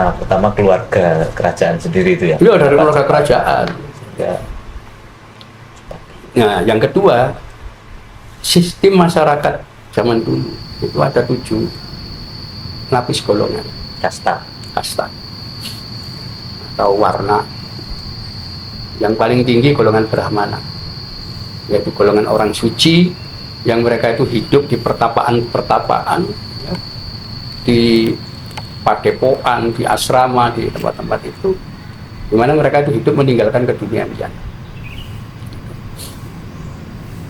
karena pertama keluarga kerajaan sendiri itu ya. Iya, dari keluarga kerajaan. Ya. Nah, yang kedua, sistem masyarakat zaman dulu itu ada 7 lapis golongan Kasta. atau warna. Yang paling tinggi golongan Brahmana, yaitu golongan orang suci yang mereka itu hidup di pertapaan, ya, di padepokan, di asrama, di tempat-tempat itu, di mana mereka itu hidup meninggalkan keduniaan.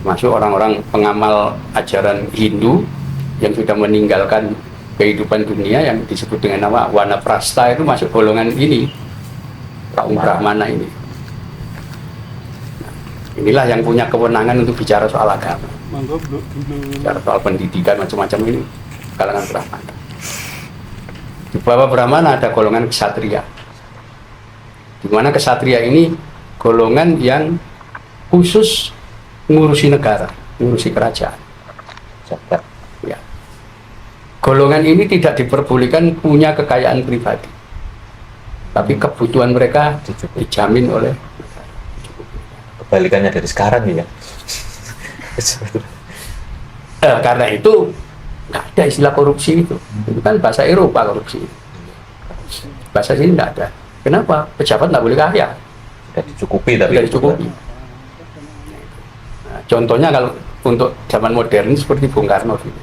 Masuk orang-orang pengamal ajaran Hindu yang sudah meninggalkan kehidupan dunia yang disebut dengan nama Wanaprastha, itu masuk golongan ini, kaum Brahmana ini. Inilah yang punya kewenangan untuk bicara soal agama, bicara soal pendidikan macam-macam ini, kalangan Brahmana. Di bawah Brahmana ada golongan Ksatria, di mana Ksatria ini golongan yang khusus ngurusi negara, ngurusi kerajaan. Ya. Golongan ini tidak diperbolehkan punya kekayaan pribadi, tapi kebutuhan mereka dijamin oleh. Kebalikannya dari sekarang ya. Karena itu nggak ada istilah korupsi itu kan bahasa Eropa korupsi. Bahasa sini nggak ada. Kenapa? Pejabat nggak boleh kaya. Sudah dicukupi tapi. Sudah dicukupi. Nah, contohnya kalau untuk zaman modern seperti Bung Karno gitu.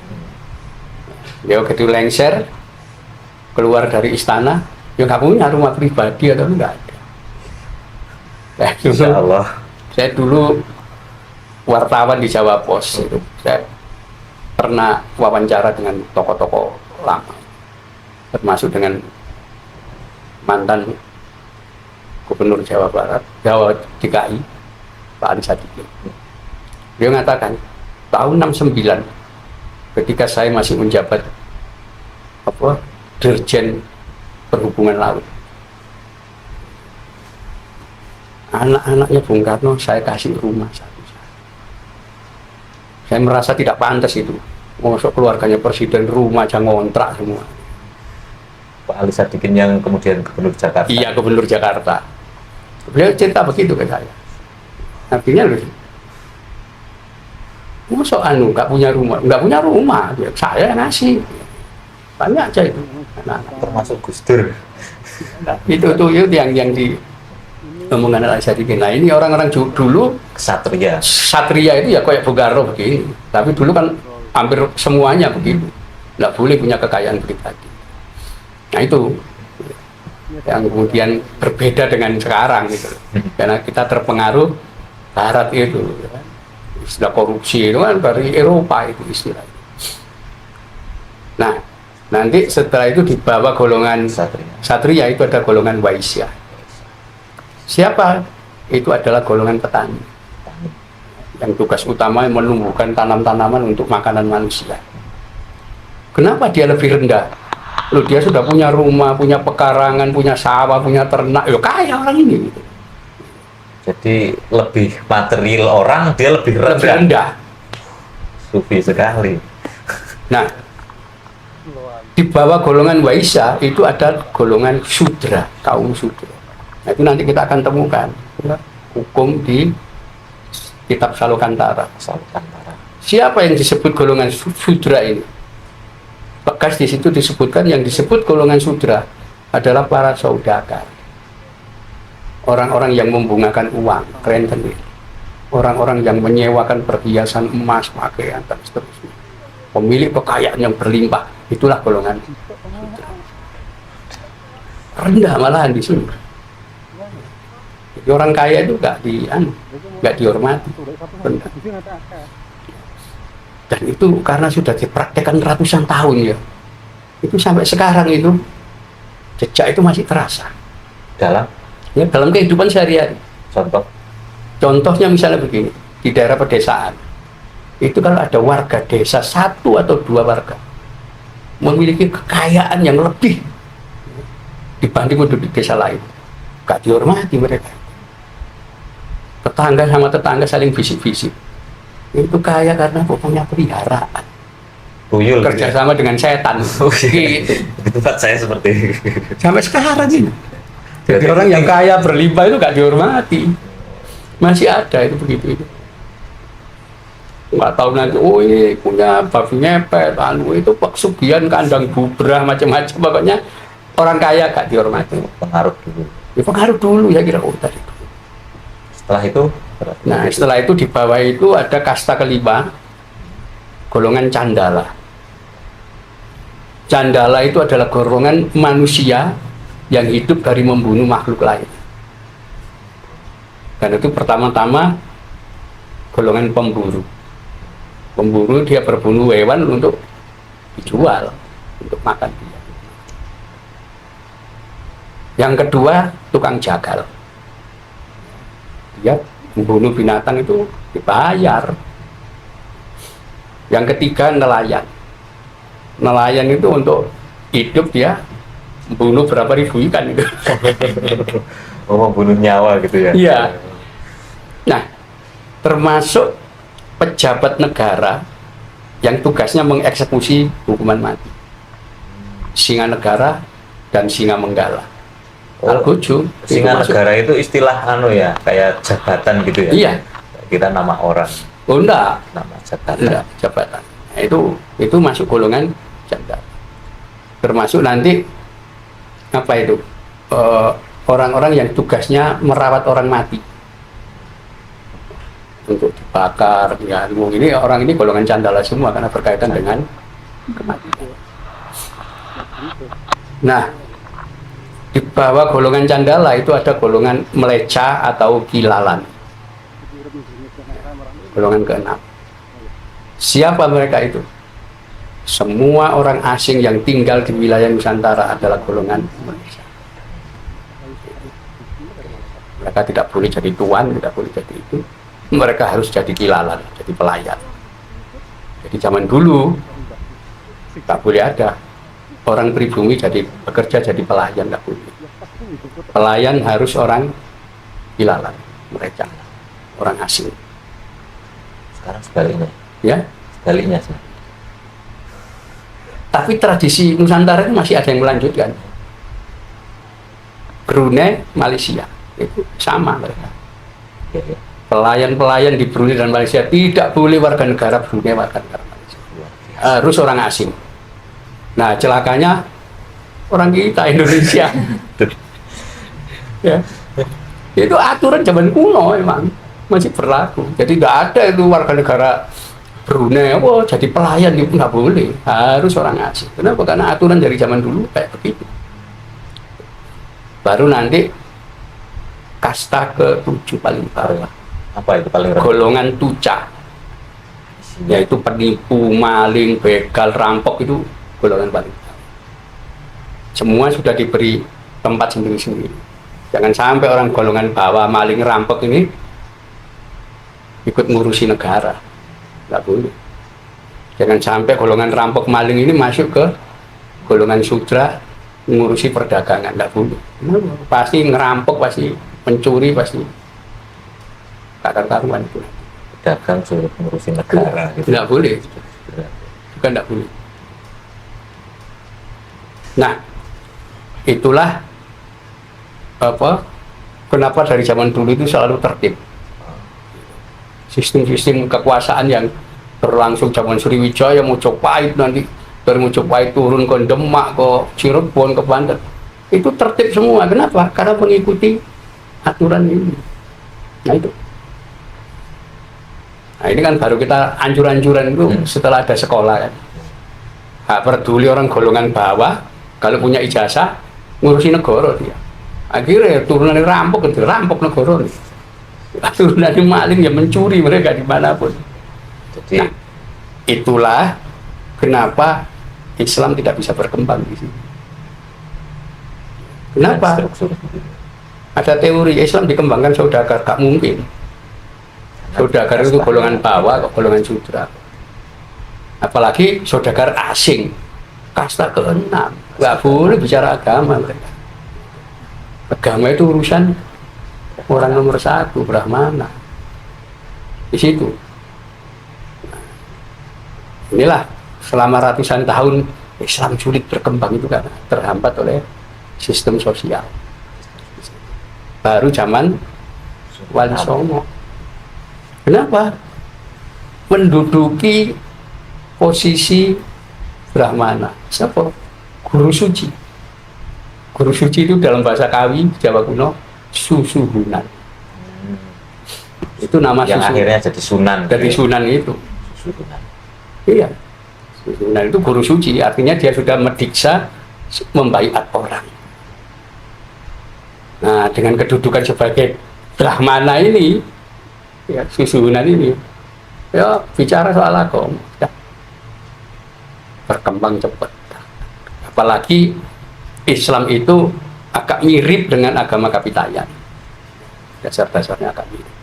Dia begitu lengser keluar dari istana, ya nggak punya rumah pribadi atau nggak ada. Insya Allah. Saya dulu wartawan di Jawa Pos, itu saya pernah wawancara dengan tokoh-tokoh lama, termasuk dengan mantan Gubernur Jawa Barat, Jawa DKI, Pak Ali Sadikin. Dia mengatakan tahun 69, ketika saya masih menjabat Dirjen Perhubungan Laut, anak-anaknya Bung Karno saya kasih rumah satu. Saya merasa tidak pantas itu. Masuk keluarganya presiden rumah aja ngontrak semua. Pak Ali Sadikin yang kemudian Gubernur Jakarta. Iya, Gubernur Jakarta. Beliau cerita begitu ke saya. Artinya loh, masuk nggak punya rumah, saya ngasih. Banyak aja itu. Nah, termasuk Gus Dur. itu yang di omongan Ali Sadikin. Nah, ini orang-orang dulu Ksatria itu ya kayak Bung Karno begini, tapi dulu kan hampir semuanya begitu, nggak boleh punya kekayaan pribadi. Nah, itu yang kemudian berbeda dengan sekarang gitu, karena kita terpengaruh Barat itu, istilah korupsi itu kan dari Eropa itu istilahnya. Nah, nanti setelah itu di bawah golongan Ksatria itu ada golongan Waisya. Siapa? Itu adalah golongan petani yang tugas utamanya menumbuhkan tanam-tanaman untuk makanan manusia. Kenapa dia lebih rendah? Loh, dia sudah punya rumah, punya pekarangan, punya sawah, punya ternak. Loh, kaya orang ini. Jadi lebih material orang, dia lebih rendah. Sufi sekali. Nah, di bawah golongan Waisya itu ada golongan Sudra, kaum Sudra. Nah, itu nanti kita akan temukan hukum di kitab Salokantara. Siapa yang disebut golongan Sudra ini? Bekas di situ disebutkan yang disebut golongan Sudra adalah para saudagar, orang-orang yang membungakan uang, rentenir, orang-orang yang menyewakan perhiasan emas, pakaian dan seterusnya, pemilik kekayaan yang berlimpah. Itulah golongan Sudra. Rendah malahan di sini. Jadi orang kaya itu nggak dihormati, rendah. Dan itu karena sudah dipraktekkan ratusan tahun ya, itu sampai sekarang itu jejak itu masih terasa dalam kehidupan sehari-hari. Contohnya misalnya begini, di daerah pedesaan itu kalau ada warga desa 1 atau 2 warga memiliki kekayaan yang lebih dibanding penduduk desa lain, gak dihormati mereka. Tetangga sama tetangga saling bisik-bisik. Itu kaya karena punya peliharaan, tuyul kerjasama dengan setan. gitu. tempat saya seperti Sampai sekarang ini. Jadi Jadi orang yang kaya berlimpah itu gak dihormati. Masih ada itu begitu itu. Nggak tahu nanti, oh ini punya babi ngepet, itu pesugihan kandang bubrah macam-macam, pokoknya orang kaya gak dihormati. pengaruh dulu. Ya, pengaruh dulu ya kira tadi. Setelah itu Nah setelah itu di bawah itu ada kasta kelima, golongan candala. Candala itu adalah golongan manusia yang hidup dari membunuh makhluk lain. Dan itu pertama-tama golongan pemburu. Pemburu dia berburu hewan untuk dijual, untuk makan dia. Yang kedua, tukang jagal. Dia membunuh binatang itu dibayar. Yang ketiga, nelayan. Nelayan itu untuk hidup dia membunuh berapa ribu ikan itu. oh, membunuh nyawa gitu ya. Iya. Nah, termasuk pejabat negara yang tugasnya mengeksekusi hukuman mati. Singa negara dan singa menggala. Oh, Algojo. singa negara itu istilah ya, kayak jabatan gitu ya. Iya. Kita nama orang, Oh enggak, nama jabatan. enggak jabatan. Nah, itu masuk golongan janda. Termasuk nanti apa itu? Orang-orang yang tugasnya merawat orang mati. Untuk dibakar, ya ini orang ini golongan candala semua karena berkaitan dengan kematian. Nah, di bawah golongan candala itu ada golongan meleca atau kilalan. Golongan keenam. Siapa mereka itu? Semua orang asing yang tinggal di wilayah Nusantara adalah golongan meleca. Mereka tidak boleh jadi tuan, tidak boleh jadi itu. Mereka harus jadi kilalan, jadi pelayan. Jadi zaman dulu tak boleh ada orang pribumi jadi bekerja jadi pelayan, tak boleh. Pelayan harus orang kilalan, mereka orang asing. Sekarang sebaliknya. Ya, Sebaliknya sih. tapi tradisi Nusantara itu masih ada yang melanjutkan. Brunei, Malaysia itu sama mereka. Ya, ya. Pelayan-pelayan di Brunei dan Malaysia tidak boleh warga negara Brunei, warga negara Malaysia. Harus orang asing. Nah, celakanya orang kita Indonesia. Ya. Itu aturan zaman kuno emang masih berlaku. Jadi nggak ada itu warga negara Brunei, oh jadi pelayan itu nggak boleh, harus orang asing. Kenapa? Karena aturan dari zaman dulu kayak begitu. Baru nanti kasta ke-7 paling bawah. Apa itu paling rendah? Golongan tuca, yaitu penipu, maling, begal, rampok, itu golongan paling bawah. Semua sudah diberi tempat sendiri-sendiri. Jangan sampai orang golongan bawah, maling, rampok ini ikut ngurusi negara, nggak boleh. Jangan sampai golongan rampok, maling ini masuk ke golongan sudra ngurusi perdagangan, nggak boleh. Pasti ngerampok, pasti mencuri, pasti karuan itu. Dagang suruh ngurusin negara gitu. Nggak boleh, bukan nggak boleh. Nah, itulah apa? Kenapa dari zaman dulu itu selalu tertib. Sistem-sistem kekuasaan yang berlangsung zaman Sriwijaya, Mojopahit, nanti dari Mojopahit turun ke Demak, ke Cirebon, ke Banten, itu tertib semua. Kenapa? Karena mengikuti aturan ini. Nah itu. Nah ini kan baru kita anjuran-anjuran itu setelah ada sekolah kan. Nah, peduli orang golongan bawah, kalau punya ijazah ngurusi negara dia. Akhirnya turunannya rampok negara nih. Turunannya maling ya mencuri mereka dimanapun. Jadi Nah, itulah kenapa Islam tidak bisa berkembang di sini. Kenapa? struktur gitu. Ada teori Islam dikembangkan saudagar, gak mungkin. Saudagar itu golongan bawah, golongan sudra. Apalagi saudagar asing, kasta ke-6, nggak boleh bicara agama mereka. Agama itu urusan orang nomor 1, Brahmana. Di situ. Inilah selama ratusan tahun Islam sulit berkembang itu karena terhambat oleh sistem sosial. Baru zaman Wali Songo. Kenapa? Menduduki posisi Brahmana. Siapa? Guru suci. Guru suci itu dalam bahasa Kawi Jawa kuno Susuhunan. Itu nama yang susu. akhirnya jadi Sunan. Dari Sunan itu. Susuhunan. Iya. Susuhunan itu guru suci, artinya dia sudah mendiksa membaiat orang. Nah, dengan kedudukan sebagai Brahmana ini, ya, Susuhunan ini, ya bicara soal agama, ya, berkembang cepat. Apalagi Islam itu agak mirip dengan agama Kapitayan. Dasar-dasarnya agak mirip.